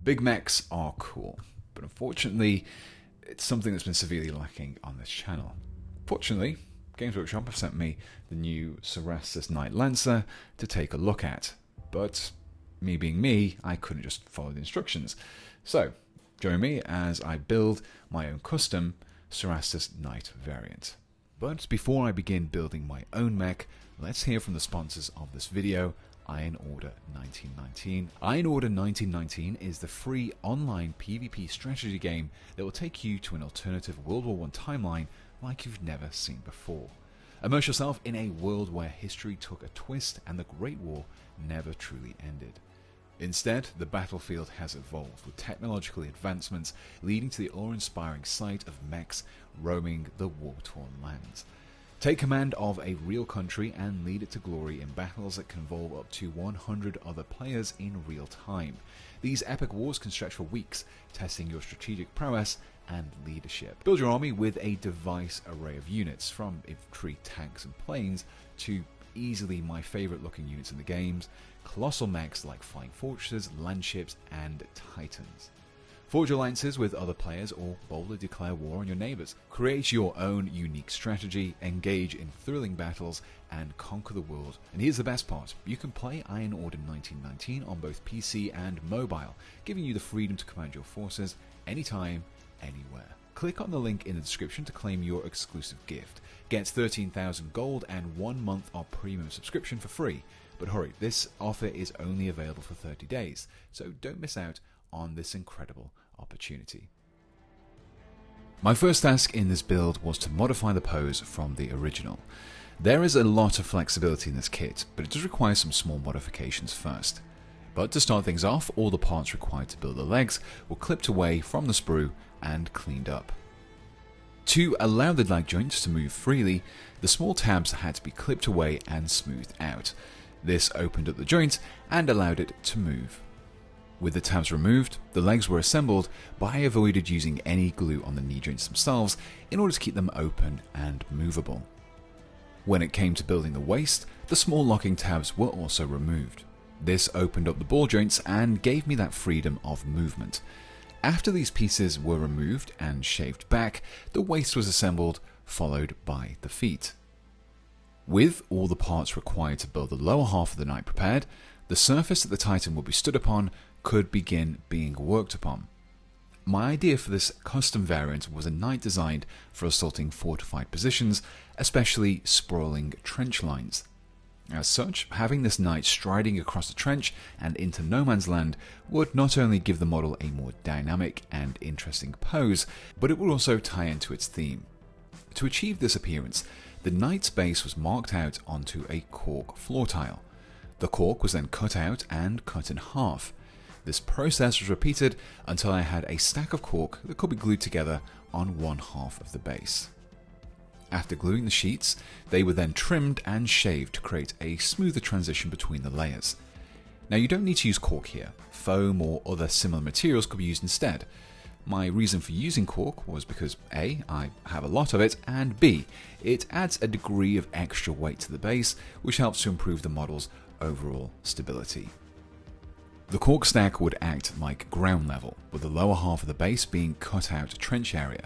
Big mechs are cool, but unfortunately, it's something that's been severely lacking on this channel. Fortunately, Games Workshop have sent me the new Cerastus Knight Lancer to take a look at, but me being me, I couldn't just follow the instructions. So, join me as I build my own custom Cerastus Knight variant. But before I begin building my own mech, let's hear from the sponsors of this video, Iron Order 1919. Iron Order 1919 is the free online PvP strategy game that will take you to an alternative World War I timeline like you've never seen before. Immerse yourself in a world where history took a twist and the Great War never truly ended. Instead, the battlefield has evolved with technological advancements leading to the awe-inspiring sight of mechs roaming the war-torn lands. Take command of a real country and lead it to glory in battles that can involve up to 100 other players in real time. These epic wars can stretch for weeks, testing your strategic prowess and leadership. Build your army with a diverse array of units, from infantry, tanks and planes to easily my favourite looking units in the games, colossal mechs like flying fortresses, landships and titans. Forge alliances with other players or boldly declare war on your neighbours. Create your own unique strategy, engage in thrilling battles, and conquer the world. And here's the best part, you can play Iron Order 1919 on both PC and mobile, giving you the freedom to command your forces anytime, anywhere. Click on the link in the description to claim your exclusive gift. Get 13,000 gold and 1 month of premium subscription for free. But hurry, this offer is only available for 30 days, so don't miss out on this incredible opportunity. My first task in this build was to modify the pose from the original. There is a lot of flexibility in this kit, but it does require some small modifications first. But to start things off, all the parts required to build the legs were clipped away from the sprue and cleaned up. To allow the leg joints to move freely, the small tabs had to be clipped away and smoothed out. This opened up the joint and allowed it to move. With the tabs removed, the legs were assembled, but I avoided using any glue on the knee joints themselves in order to keep them open and movable. When it came to building the waist, the small locking tabs were also removed. This opened up the ball joints and gave me that freedom of movement. After these pieces were removed and shaved back, the waist was assembled, followed by the feet. With all the parts required to build the lower half of the knight prepared, the surface that the Titan would be stood upon could begin being worked upon. My idea for this custom variant was a knight designed for assaulting fortified positions, especially sprawling trench lines. As such, having this knight striding across the trench and into no man's land would not only give the model a more dynamic and interesting pose, but it would also tie into its theme. To achieve this appearance, the knight's base was marked out onto a cork floor tile. The cork was then cut out and cut in half. This process was repeated until I had a stack of cork that could be glued together on one half of the base. After gluing the sheets, they were then trimmed and shaved to create a smoother transition between the layers. Now you don't need to use cork here. Foam or other similar materials could be used instead. My reason for using cork was because A, I have a lot of it, and B, it adds a degree of extra weight to the base, which helps to improve the model's overall stability. The cork stack would act like ground level, with the lower half of the base being cut out trench area.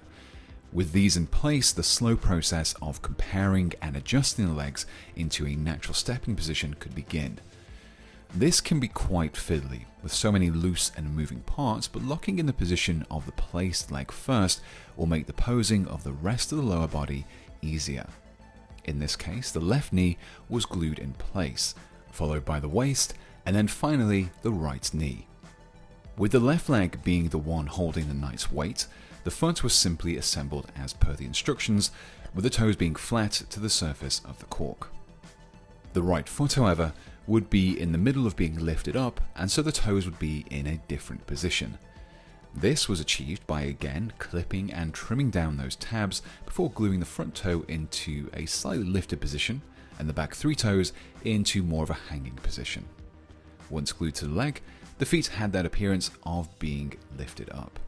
With these in place, the slow process of comparing and adjusting the legs into a natural stepping position could begin. This can be quite fiddly, with so many loose and moving parts, but locking in the position of the placed leg first will make the posing of the rest of the lower body easier. In this case, the left knee was glued in place, followed by the waist, and then finally the right knee. With the left leg being the one holding the knight's weight, the foot was simply assembled as per the instructions, with the toes being flat to the surface of the cork. The right foot, however, would be in the middle of being lifted up, and so the toes would be in a different position. This was achieved by again clipping and trimming down those tabs before gluing the front toe into a slightly lifted position and the back three toes into more of a hanging position. Once glued to the leg, the feet had that appearance of being lifted up.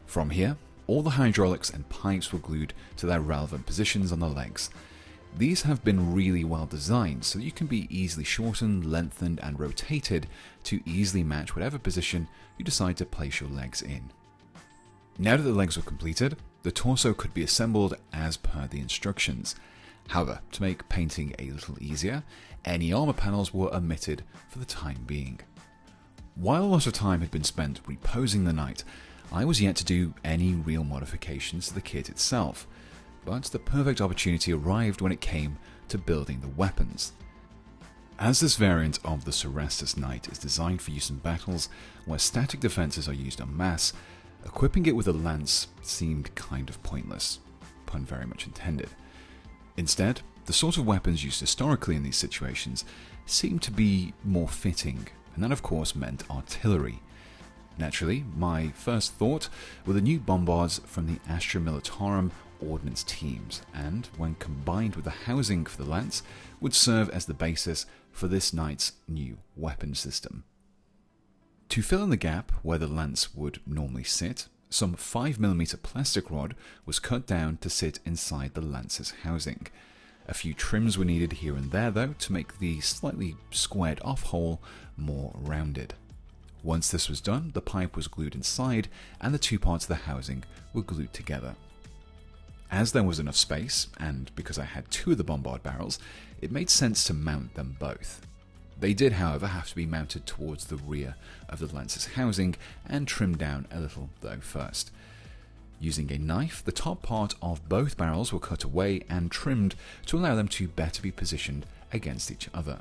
From here, all the hydraulics and pipes were glued to their relevant positions on the legs. These have been really well designed so that you can be easily shortened, lengthened and rotated to easily match whatever position you decide to place your legs in. Now that the legs were completed, the torso could be assembled as per the instructions. However, to make painting a little easier, any armor panels were omitted for the time being. While a lot of time had been spent reposing the knight, I was yet to do any real modifications to the kit itself, but the perfect opportunity arrived when it came to building the weapons. As this variant of the Cerastus Knight is designed for use in battles where static defenses are used en masse, equipping it with a lance seemed kind of pointless, pun very much intended. Instead, the sort of weapons used historically in these situations seemed to be more fitting, and that of course meant artillery. Naturally, my first thought were the new bombards from the Astra Militarum ordnance teams, and when combined with the housing for the lance, would serve as the basis for this knight's new weapon system. To fill in the gap where the lance would normally sit, some 5mm plastic rod was cut down to sit inside the lance's housing. A few trims were needed here and there though to make the slightly squared off hole more rounded. Once this was done, the pipe was glued inside and the two parts of the housing were glued together. As there was enough space, and because I had two of the bombard barrels, it made sense to mount them both. They did, however, have to be mounted towards the rear of the lance's housing and trimmed down a little though first. Using a knife, the top part of both barrels were cut away and trimmed to allow them to better be positioned against each other.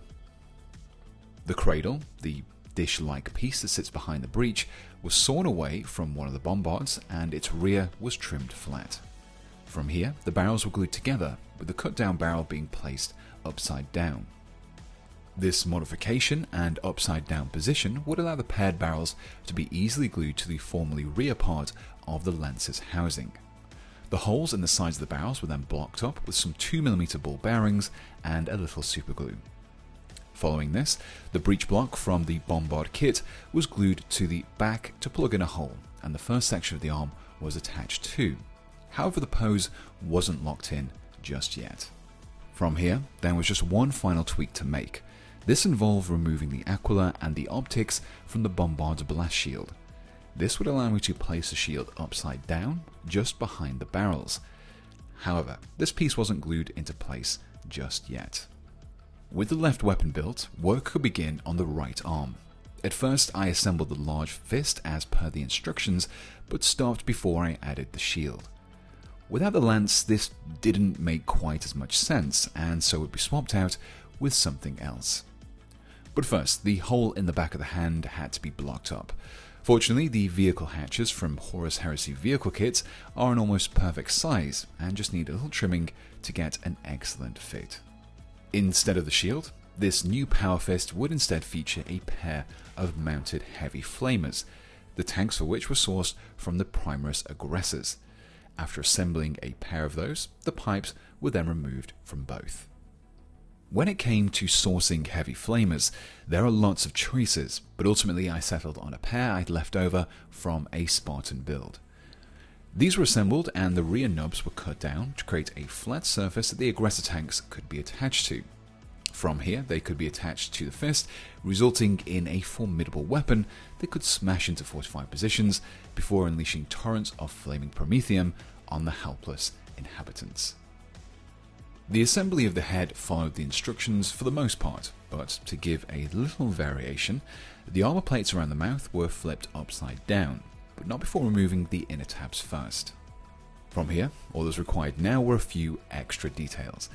The cradle, the dish-like piece that sits behind the breech, was sawn away from one of the bombards and its rear was trimmed flat. From here, the barrels were glued together, with the cut-down barrel being placed upside down. This modification and upside-down position would allow the paired barrels to be easily glued to the formerly rear part of the lance's housing. The holes in the sides of the barrels were then blocked up with some 2mm ball bearings and a little superglue. Following this, the breech block from the bombard kit was glued to the back to plug in a hole, and the first section of the arm was attached too. However, the pose wasn't locked in just yet. From here, there was just one final tweak to make. This involved removing the Aquila and the optics from the bombard's blast shield. This would allow me to place the shield upside down, just behind the barrels. However, this piece wasn't glued into place just yet. With the left weapon built, work could begin on the right arm. At first, I assembled the large fist as per the instructions, but stopped before I added the shield. Without the lance, this didn't make quite as much sense, and so it would be swapped out with something else. But first, the hole in the back of the hand had to be blocked up. Fortunately, the vehicle hatches from Horus Heresy vehicle kits are an almost perfect size, and just need a little trimming to get an excellent fit. Instead of the shield, this new power fist would instead feature a pair of mounted heavy flamers, the tanks for which were sourced from the Primaris Aggressors. After assembling a pair of those, the pipes were then removed from both. When it came to sourcing heavy flamers, there are lots of choices, but ultimately I settled on a pair I'd left over from a Spartan build. These were assembled and the rear nubs were cut down to create a flat surface that the aggressor tanks could be attached to. From here, they could be attached to the fist, resulting in a formidable weapon that could smash into fortified positions before unleashing torrents of flaming promethium on the helpless inhabitants. The assembly of the head followed the instructions for the most part, but to give a little variation, the armor plates around the mouth were flipped upside down, but not before removing the inner tabs first. From here, all that was required now were a few extra details.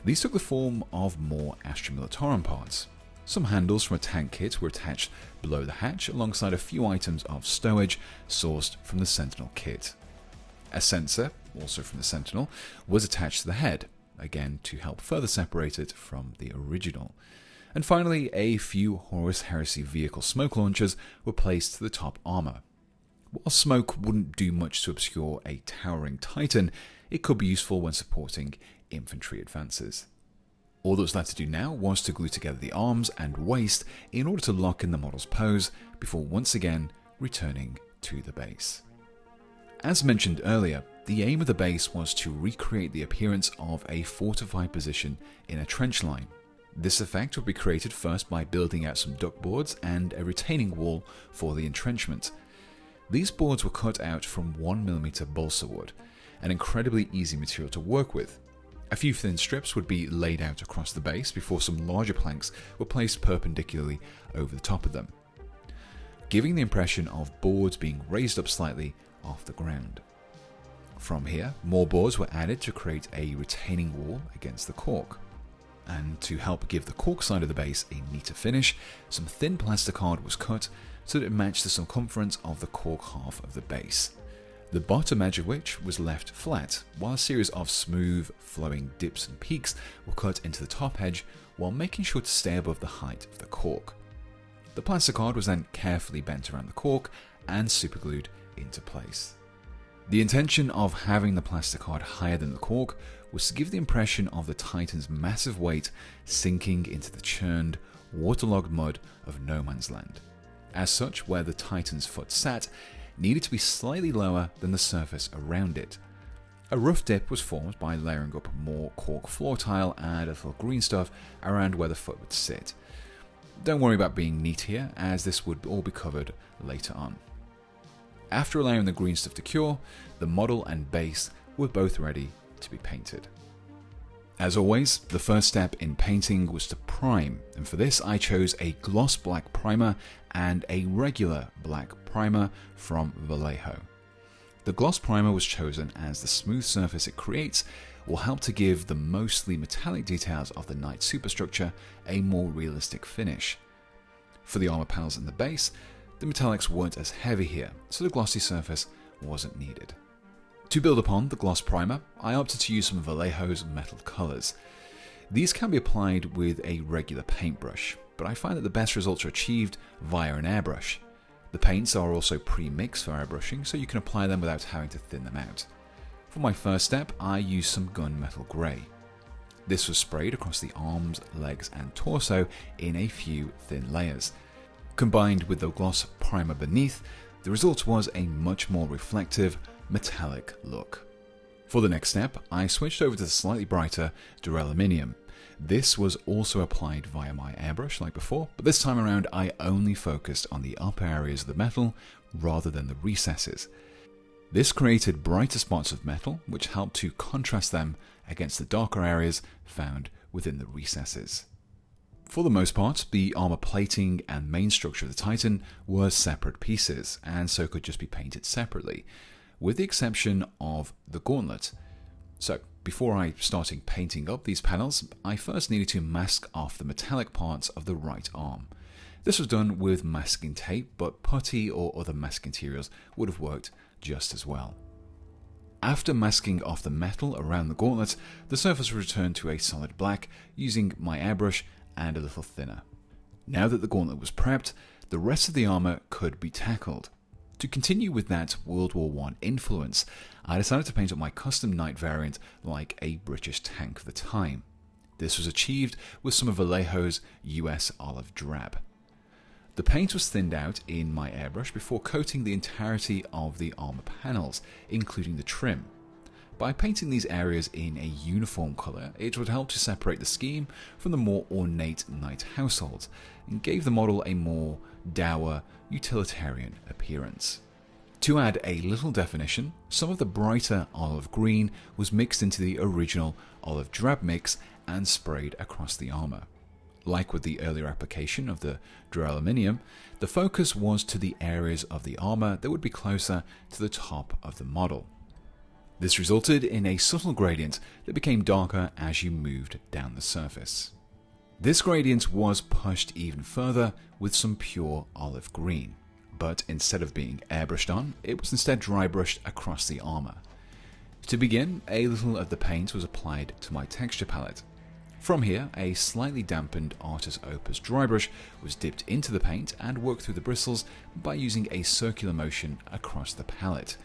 These took the form of more Astra Militarum parts. Some handles from a tank kit were attached below the hatch alongside a few items of stowage sourced from the Sentinel kit. A sensor, also from the Sentinel, was attached to the head, again to help further separate it from the original. And finally, a few Horus Heresy vehicle smoke launchers were placed to the top armor. While smoke wouldn't do much to obscure a towering Titan, it could be useful when supporting infantry advances. All that was left to do now was to glue together the arms and waist in order to lock in the model's pose before once again returning to the base. As mentioned earlier, The aim of the base was to recreate the appearance of a fortified position in a trench line. This effect would be created first by building out some duckboards and a retaining wall for the entrenchment. These boards were cut out from 1mm balsa wood, an incredibly easy material to work with. A few thin strips would be laid out across the base before some larger planks were placed perpendicularly over the top of them, giving the impression of boards being raised up slightly off the ground. From here, more boards were added to create a retaining wall against the cork. And to help give the cork side of the base a neater finish, some thin plasticard was cut so that it matched the circumference of the cork half of the base, the bottom edge of which was left flat, while a series of smooth, flowing dips and peaks were cut into the top edge while making sure to stay above the height of the cork. The plasticard was then carefully bent around the cork and superglued into place. The intention of having the plasticard higher than the cork was to give the impression of the Titan's massive weight sinking into the churned, waterlogged mud of no man's land. As such, where the Titan's foot sat needed to be slightly lower than the surface around it. A rough dip was formed by layering up more cork floor tile and a little green stuff around where the foot would sit. Don't worry about being neat here, as this would all be covered later on. After allowing the green stuff to cure, the model and base were both ready to be painted. As always, the first step in painting was to prime, and for this I chose a gloss black primer and a regular black primer from Vallejo. The gloss primer was chosen as the smooth surface it creates will help to give the mostly metallic details of the Knight superstructure a more realistic finish. For the armor panels and the base, the metallics weren't as heavy here, so the glossy surface wasn't needed. To build upon the gloss primer, I opted to use some of Vallejo's metal colours. These can be applied with a regular paintbrush, but I find that the best results are achieved via an airbrush. The paints are also pre-mixed for airbrushing, so you can apply them without having to thin them out. For my first step, I used some Gunmetal Grey. This was sprayed across the arms, legs and torso in a few thin layers. Combined with the gloss primer beneath, the result was a much more reflective, metallic look. For the next step, I switched over to the slightly brighter Duraluminum. This was also applied via my airbrush like before, but this time around I only focused on the upper areas of the metal rather than the recesses. This created brighter spots of metal, which helped to contrast them against the darker areas found within the recesses. For the most part, the armor plating and main structure of the Titan were separate pieces, and so could just be painted separately, with the exception of the gauntlet. So, before I started painting up these panels, I first needed to mask off the metallic parts of the right arm. This was done with masking tape, but putty or other masking materials would have worked just as well. After masking off the metal around the gauntlet, the surface was returned to a solid black using my airbrush and a little thinner. Now that the gauntlet was prepped, the rest of the armor could be tackled. To continue with that World War I influence, I decided to paint up my custom Knight variant like a British tank of the time. This was achieved with some of Vallejo's US Olive Drab. The paint was thinned out in my airbrush before coating the entirety of the armor panels, including the trim. By painting these areas in a uniform colour, it would help to separate the scheme from the more ornate Knight households, and gave the model a more dour, utilitarian appearance. To add a little definition, some of the brighter olive green was mixed into the original olive drab mix and sprayed across the armour. Like with the earlier application of the Duraluminum, the focus was to the areas of the armour that would be closer to the top of the model. This resulted in a subtle gradient that became darker as you moved down the surface. This gradient was pushed even further with some pure olive green, but instead of being airbrushed on, it was instead dry brushed across the armour. To begin, a little of the paint was applied to my texture palette. From here, a slightly dampened Artis Opus dry brush was dipped into the paint and worked through the bristles by using a circular motion across the palette.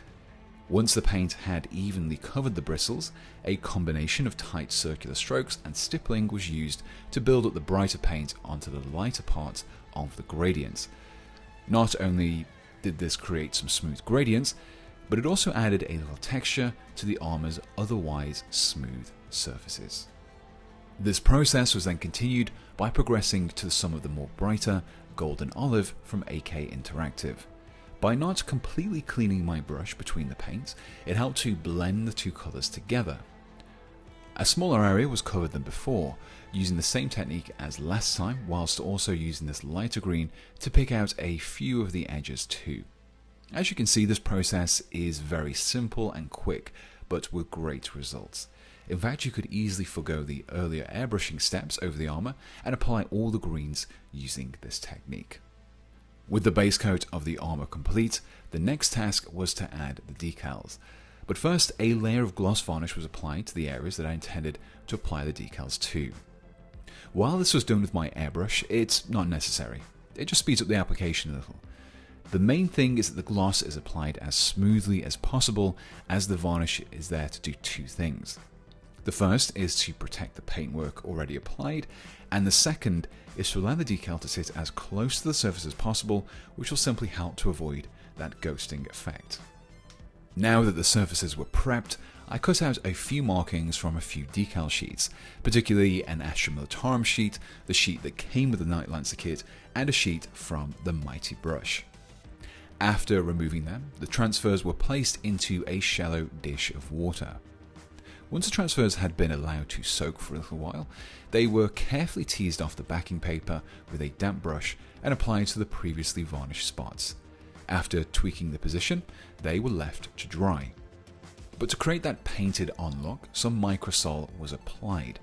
Once the paint had evenly covered the bristles, a combination of tight circular strokes and stippling was used to build up the brighter paint onto the lighter parts of the gradients. Not only did this create some smooth gradients, but it also added a little texture to the armor's otherwise smooth surfaces. This process was then continued by progressing to some of the more brighter gold and olive from AK Interactive. By not completely cleaning my brush between the paints, it helped to blend the two colours together. A smaller area was covered than before, using the same technique as last time, whilst also using this lighter green to pick out a few of the edges too. As you can see, this process is very simple and quick, but with great results. In fact, you could easily forgo the earlier airbrushing steps over the armour and apply all the greens using this technique. With the base coat of the armour complete, the next task was to add the decals. But first, a layer of gloss varnish was applied to the areas that I intended to apply the decals to. While this was done with my airbrush, it's not necessary. It just speeds up the application a little. The main thing is that the gloss is applied as smoothly as possible, as the varnish is there to do two things. The first is to protect the paintwork already applied, and the second is to allow the decal to sit as close to the surface as possible, which will simply help to avoid that ghosting effect. Now that the surfaces were prepped, I cut out a few markings from a few decal sheets, particularly an Astra Militarum sheet, the sheet that came with the Knight Lancer kit, and a sheet from the Mighty Brush. After removing them, the transfers were placed into a shallow dish of water. Once the transfers had been allowed to soak for a little while, they were carefully teased off the backing paper with a damp brush and applied to the previously varnished spots. After tweaking the position, they were left to dry. But to create that painted on look, some microsol was applied.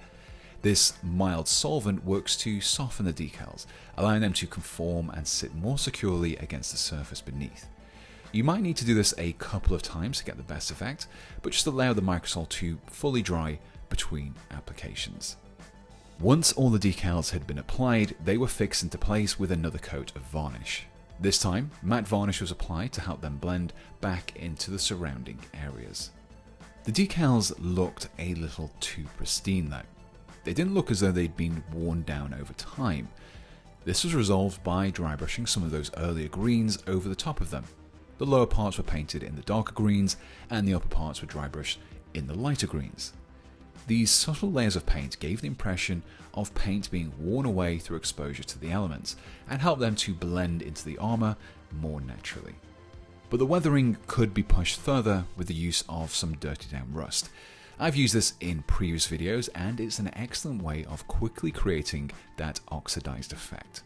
This mild solvent works to soften the decals, allowing them to conform and sit more securely against the surface beneath. You might need to do this a couple of times to get the best effect, but just allow the microsol to fully dry between applications. Once all the decals had been applied, they were fixed into place with another coat of varnish. This time, matte varnish was applied to help them blend back into the surrounding areas. The decals looked a little too pristine though. They didn't look as though they'd been worn down over time. This was resolved by dry brushing some of those earlier greens over the top of them. The lower parts were painted in the darker greens, and the upper parts were dry brushed in the lighter greens. These subtle layers of paint gave the impression of paint being worn away through exposure to the elements, and helped them to blend into the armour more naturally. But the weathering could be pushed further with the use of some dirty down rust. I've used this in previous videos, and it's an excellent way of quickly creating that oxidized effect.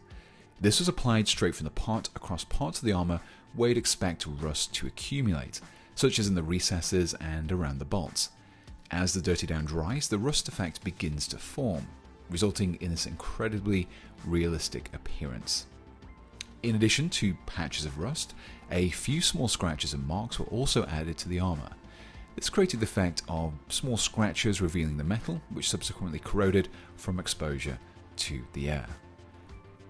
This was applied straight from the pot across parts of the armour where you'd expect rust to accumulate, such as in the recesses and around the bolts. As the dirty down dries, the rust effect begins to form, resulting in this incredibly realistic appearance. In addition to patches of rust, a few small scratches and marks were also added to the armour. This created the effect of small scratches revealing the metal, which subsequently corroded from exposure to the air.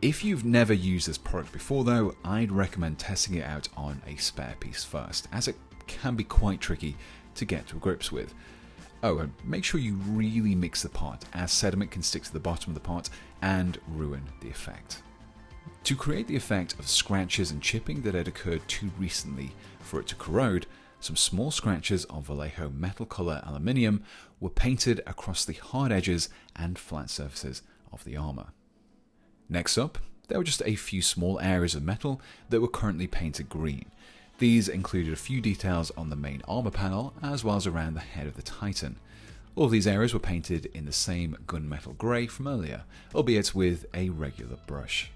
If you've never used this product before though, I'd recommend testing it out on a spare piece first, as it can be quite tricky to get to grips with. Oh, and make sure you really mix the part, as sediment can stick to the bottom of the pot and ruin the effect. To create the effect of scratches and chipping that had occurred too recently for it to corrode, some small scratches of Vallejo metal colour aluminium were painted across the hard edges and flat surfaces of the armour. Next up, there were just a few small areas of metal that were currently painted green. These included a few details on the main armour panel, as well as around the head of the Titan. All of these areas were painted in the same Gunmetal Grey from earlier, albeit with a regular brush.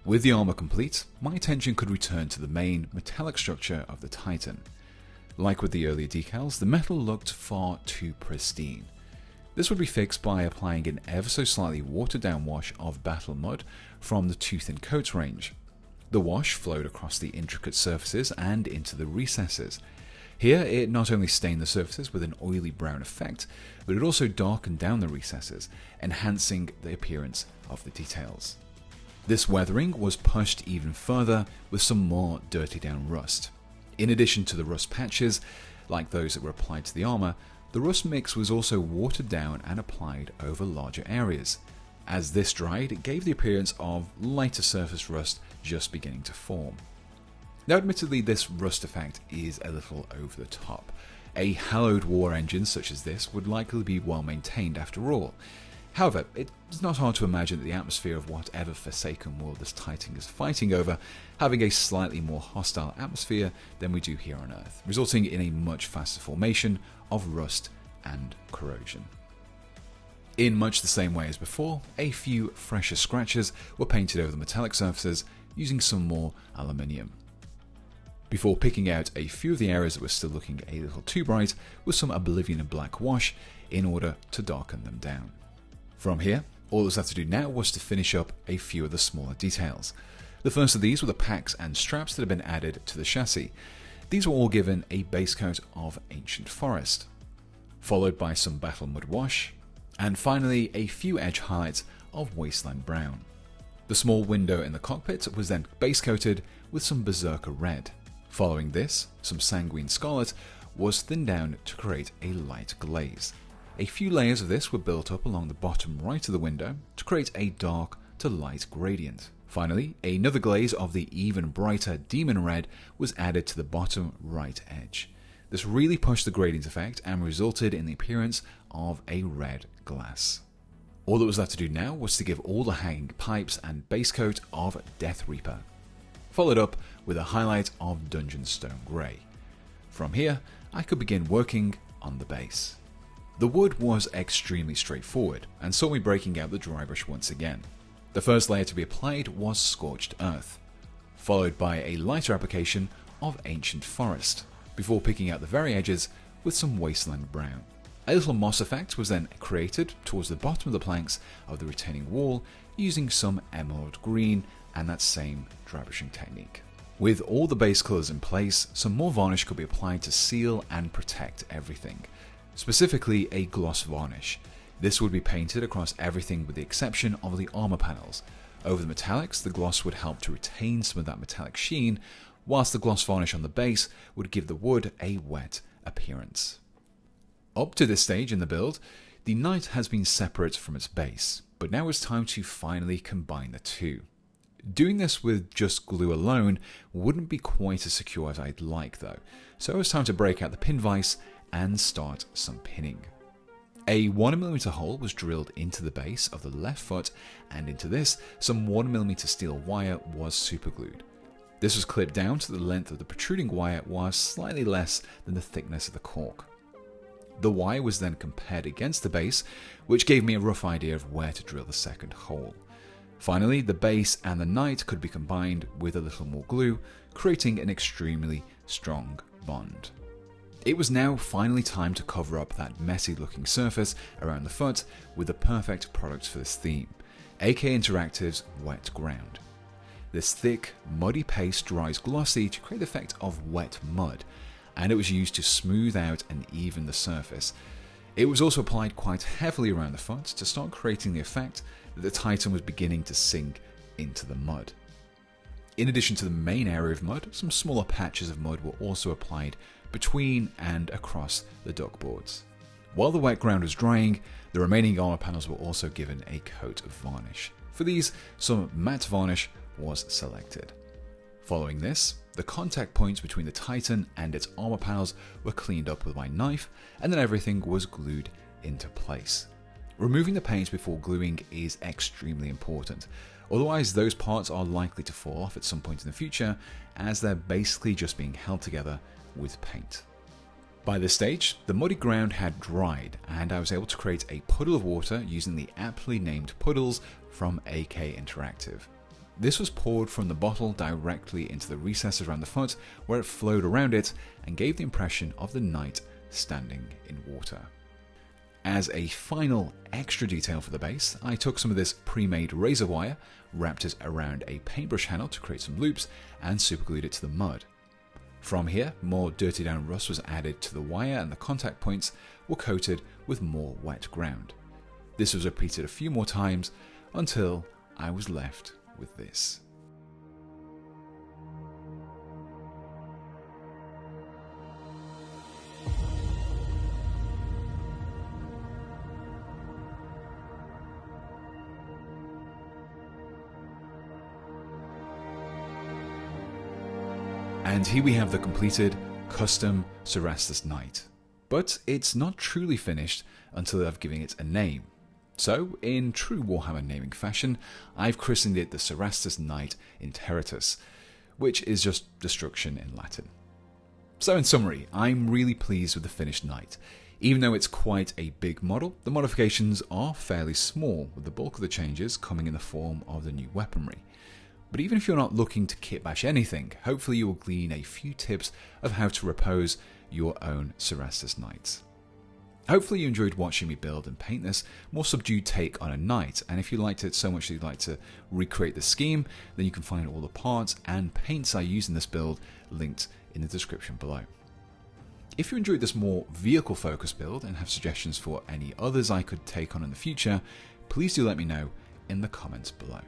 With the armour complete, my attention could return to the main metallic structure of the Titan. Like with the earlier decals, the metal looked far too pristine. This would be fixed by applying an ever so slightly watered down wash of battle mud from the Tooth and Coats range. The wash flowed across the intricate surfaces and into the recesses. Here it not only stained the surfaces with an oily brown effect, but it also darkened down the recesses, enhancing the appearance of the details. This weathering was pushed even further with some more dirty down rust. In addition to the rust patches, like those that were applied to the armour, the rust mix was also watered down and applied over larger areas. As this dried, it gave the appearance of lighter surface rust just beginning to form. Now admittedly this rust effect is a little over the top. A hallowed war engine such as this would likely be well maintained after all. However, it's not hard to imagine that the atmosphere of whatever forsaken world this Titan is fighting over having a slightly more hostile atmosphere than we do here on Earth, resulting in a much faster formation of rust and corrosion. In much the same way as before, a few fresher scratches were painted over the metallic surfaces using some more aluminium, before picking out a few of the areas that were still looking a little too bright with some Oblivion and black wash in order to darken them down. From here, all that was left to do now was to finish up a few of the smaller details. The first of these were the packs and straps that had been added to the chassis. These were all given a base coat of Ancient Forest, followed by some Battle Mud wash, and finally a few edge highlights of Wasteland Brown. The small window in the cockpit was then base coated with some Berserker Red. Following this, some Sanguine Scarlet was thinned down to create a light glaze. A few layers of this were built up along the bottom right of the window to create a dark to light gradient. Finally, another glaze of the even brighter Demon Red was added to the bottom right edge. This really pushed the gradient effect and resulted in the appearance of a red glass. All that was left to do now was to give all the hanging pipes and base coat of Death Reaper, followed up with a highlight of Dungeon Stone Grey. From here, I could begin working on the base. The wood was extremely straightforward and saw me breaking out the dry brush once again. The first layer to be applied was Scorched Earth, followed by a lighter application of Ancient Forest, before picking out the very edges with some Wasteland Brown. A little moss effect was then created towards the bottom of the planks of the retaining wall using some emerald green and that same dry brushing technique. With all the base colours in place, some more varnish could be applied to seal and protect everything. Specifically a gloss varnish. This would be painted across everything with the exception of the armor panels. Over the metallics, the gloss would help to retain some of that metallic sheen, whilst the gloss varnish on the base would give the wood a wet appearance. Up to this stage in the build, the Knight has been separate from its base, but now it's time to finally combine the two. Doing this with just glue alone wouldn't be quite as secure as I'd like though, so it was time to break out the pin vise and start some pinning. A 1mm hole was drilled into the base of the left foot, and into this, some 1mm steel wire was superglued. This was clipped down to the length of the protruding wire was slightly less than the thickness of the cork. The wire was then compared against the base, which gave me a rough idea of where to drill the second hole. Finally, the base and the Knight could be combined with a little more glue, creating an extremely strong bond. It was now finally time to cover up that messy looking surface around the foot with the perfect product for this theme, AK Interactive's Wet Ground. This thick, muddy paste dries glossy to create the effect of wet mud, and it was used to smooth out and even the surface. It was also applied quite heavily around the foot to start creating the effect that the Titan was beginning to sink into the mud. In addition to the main area of mud, some smaller patches of mud were also applied between and across the duckboards. While the wet ground was drying, the remaining armor panels were also given a coat of varnish. For these, some matte varnish was selected. Following this, the contact points between the Titan and its armor panels were cleaned up with my knife, and then everything was glued into place. Removing the paint before gluing is extremely important, otherwise those parts are likely to fall off at some point in the future, as they're basically just being held together with paint. By this stage, the muddy ground had dried, and I was able to create a puddle of water using the aptly named Puddles from AK Interactive. This was poured from the bottle directly into the recesses around the foot, where it flowed around it and gave the impression of the Knight standing in water. As a final extra detail for the base, I took some of this pre-made razor wire, wrapped it around a paintbrush handle to create some loops, and superglued it to the mud. From here, more dirty down rust was added to the wire and the contact points were coated with more wet ground. This was repeated a few more times until I was left with this. And here we have the completed custom Cerastus Knight. But it's not truly finished until I've given it a name. So, in true Warhammer naming fashion, I've christened it the Cerastus Knight Interitus, which is just destruction in Latin. So in summary, I'm really pleased with the finished Knight. Even though it's quite a big model, the modifications are fairly small, with the bulk of the changes coming in the form of the new weaponry. But even if you're not looking to kit bash anything, hopefully you will glean a few tips of how to repose your own Cerastus Knights. Hopefully you enjoyed watching me build and paint this more subdued take on a knight, and if you liked it so much that you'd like to recreate the scheme, then you can find all the parts and paints I use in this build linked in the description below. If you enjoyed this more vehicle focused build and have suggestions for any others I could take on in the future, please do let me know in the comments below.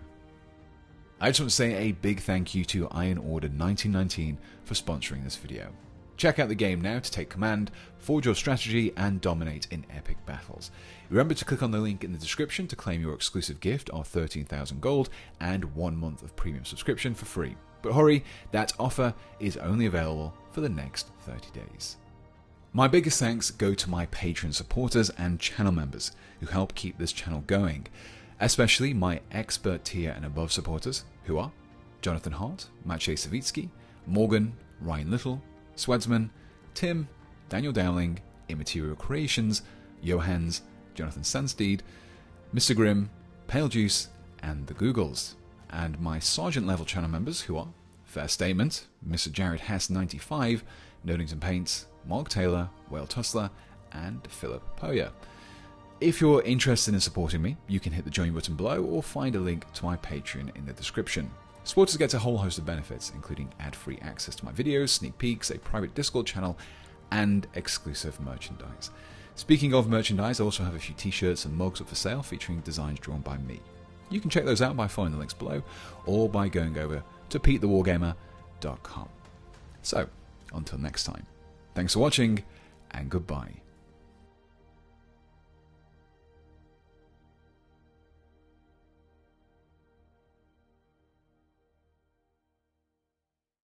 I just want to say a big thank you to Iron Order 1919 for sponsoring this video. Check out the game now to take command, forge your strategy, and dominate in epic battles. Remember to click on the link in the description to claim your exclusive gift of 13,000 gold and 1 month of premium subscription for free. But hurry, that offer is only available for the next 30 days. My biggest thanks go to my Patreon supporters and channel members who help keep this channel going, especially my expert tier and above supporters, who are Jonathan Hart, Maciej Savitsky, Morgan, Ryan Little, Swedsman, Tim, Daniel Dowling, Immaterial Creations, Johans, Jonathan Sandsteed, Mr. Grimm, Pale Juice, and the Googles. And my Sergeant level channel members, who are Fair Statement, Mr. Jared Hess 95, Nodington Paints, Mark Taylor, Whale Tussler, and Philip Poyer. If you're interested in supporting me, you can hit the join button below or find a link to my Patreon in the description. Supporters get a whole host of benefits, including ad-free access to my videos, sneak peeks, a private Discord channel, and exclusive merchandise. Speaking of merchandise, I also have a few t-shirts and mugs up for sale featuring designs drawn by me. You can check those out by following the links below or by going over to petethewargamer.com. So, until next time, thanks for watching and goodbye.